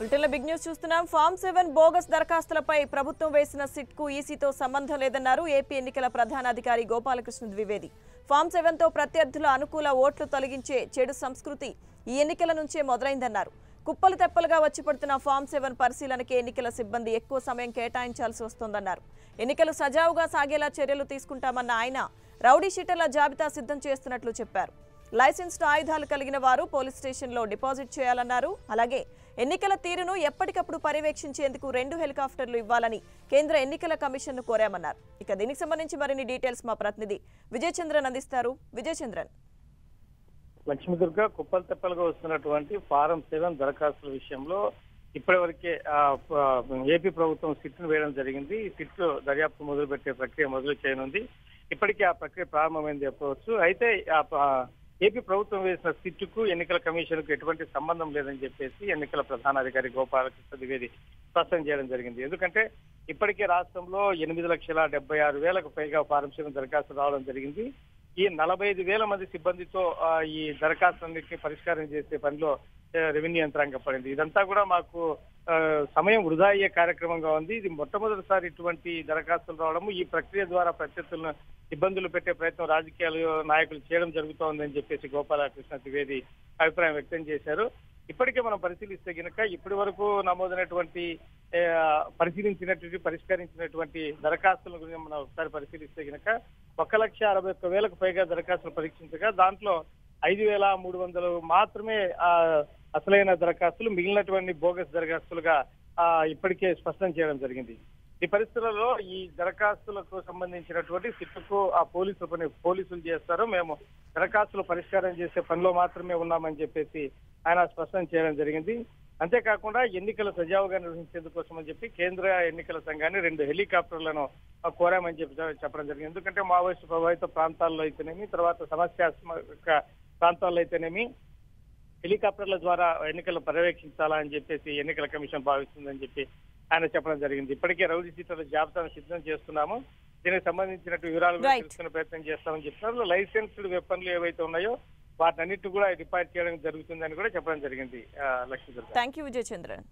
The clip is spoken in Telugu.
బులెటిన్లో బిగ్ న్యూస్ చూస్తున్నాం. ఫామ్ 7 బోగస్ దరఖాస్తులపై ప్రభుత్వం వేసిన సిట్కు ఈసీతో సంబంధం లేదన్నారు ఏపీ ఎన్నికల ప్రధానాధికారి గోపాలకృష్ణ ద్వివేది. ఫామ్ 7తో ప్రత్యర్థుల అనుకూల ఓట్లు తొలగించే చెడు సంస్కృతి ఈ ఎన్నికల నుంచే మొదలైందన్నారు. కుప్పలు తెప్పలుగా వచ్చి పడుతున్న ఫామ్ 7 పరిశీలనకి ఎన్నికల సిబ్బంది ఎక్కువ సమయం కేటాయించాల్సి వస్తోందన్నారు. ఎన్నికలు సజావుగా సాగేలా చర్యలు తీసుకుంటామన్న ఆయన రౌడీ షీటర్ల జాబితా సిద్ధం చేస్తున్నట్లు చెప్పారు. లైసెన్స్డ్ ఆయుధాలు కలిగిన వారు పోలీస్ స్టేషన్లో డిపాజిట్ చేయాలన్నారు. అలాగే ఎన్నికల తీరును ఎప్పటికప్పుడు పర్యవేక్షించేందుకు 2 హెలికాప్టర్లు ఇవ్వాలని కేంద్ర ఎన్నికల కమిషన్ను కోరామన్నారు. ఇక దీనికి సంబంధించి మరిన్ని డీటెయిల్స్ మా ప్రతినిధి విజయచంద్రన్ అందిస్తారు. విజయచంద్రన్. లక్ష్మీదుర్గ కుప్పలు తెప్పలుగా వస్తున్నటువంటి ఫారం 7 దరఖాస్తుల విషయంలో ఇప్పటివరకే ఏపీ ప్రభుత్వం సిట్ను వేయడం జరిగింది. ఈ సిట్ దర్యాప్తు మొదలుపెట్టే ప్రక్రియ మొదలు చేయనుంది. ఇప్పటికే ఆ ప్రక్రియ ప్రారంభమైంది చెప్పవచ్చు. అయితే ఏపీ ప్రభుత్వం వేసిన సిట్కు ఎన్నికల కమిషన్ కు ఎటువంటి సంబంధం లేదని చెప్పేసి ఎన్నికల ప్రధానాధికారి గోపాలకృష్ణ ద్వివేది స్పష్టం చేయడం జరిగింది. ఎందుకంటే ఇప్పటికే రాష్ట్రంలో 8,76,000కు పైగా ఫారం 7 దరఖాస్తులు రావడం జరిగింది. ఈ 45,000 మంది సిబ్బందితో ఈ దరఖాస్తులన్నింటినీ పరిష్కారం చేసే పనిలో రెవెన్యూ యంత్రాంగం పడింది. ఇదంతా కూడా మాకు సమయం వృధా అయ్యే కార్యక్రమంగా ఉంది. ఇది మొట్టమొదటిసారి ఇటువంటి దరఖాస్తులు రావడము, ఈ ప్రక్రియ ద్వారా ప్రత్యర్థులను ఇబ్బందులు పెట్టే ప్రయత్నం రాజకీయాలు నాయకులు చేయడం జరుగుతోందని చెప్పేసి గోపాలకృష్ణ ద్వివేది అభిప్రాయం వ్యక్తం చేశారు. ఇప్పటికే మనం పరిశీలిస్తే గనక ఇప్పటి వరకు నమోదైనటువంటి పరిష్కరించినటువంటి దరఖాస్తుల గురించి మనం ఒకసారి పరిశీలిస్తే గనక 1,61,000కు పైగా దరఖాస్తులు పరీక్షించగా దాంట్లో 5,300 మాత్రమే అసలైన దరఖాస్తులు, మిగిలినటువంటి బోగస్ దరఖాస్తులుగా ఇప్పటికే స్పష్టం చేయడం జరిగింది. ఈ పరిస్థితులలో ఈ దరఖాస్తులకు సంబంధించినటువంటి సిట్కు పోలీసులు చేస్తారు. మేము దరఖాస్తులు పరిష్కారం చేసే పనిలో మాత్రమే ఉన్నామని చెప్పేసి ఆయన స్పష్టం చేయడం జరిగింది. అంతేకాకుండా ఎన్నికలు సజావుగా నిర్వహించేందుకోసం అని చెప్పి కేంద్ర ఎన్నికల సంఘాన్ని 2 హెలికాప్టర్లను కోరామని చెప్పడం జరిగింది. ఎందుకంటే మావోయిస్టు ప్రభావిత ప్రాంతాల్లో అయితేనేమి, తర్వాత సమస్యాత్మక ప్రాంతాల్లో అయితేనేమి హెలికాప్టర్ల ద్వారా ఎన్నికలు పర్యవేక్షించాలా అని చెప్పేసి ఎన్నికల కమిషన్ భావిస్తుందని చెప్పి ఆయన చెప్పడం జరిగింది. ఇప్పటికే రౌడీ షీటర్ల జాబితాను సిద్ధం చేస్తున్నాము, దీనికి సంబంధించిన వివరాలు తెలుసుకునే ప్రయత్నం చేస్తామని చెప్తున్నారు. లైసెన్స్డ్ వెపన్లు ఏవైతే ఉన్నాయో వాటన్నిటి కూడా డిపాజిట్ చేయడం జరుగుతుందని కూడా చెప్పడం జరిగింది. లక్ష్మీదుర్గ. థాంక్యూ విజయచంద్రన్.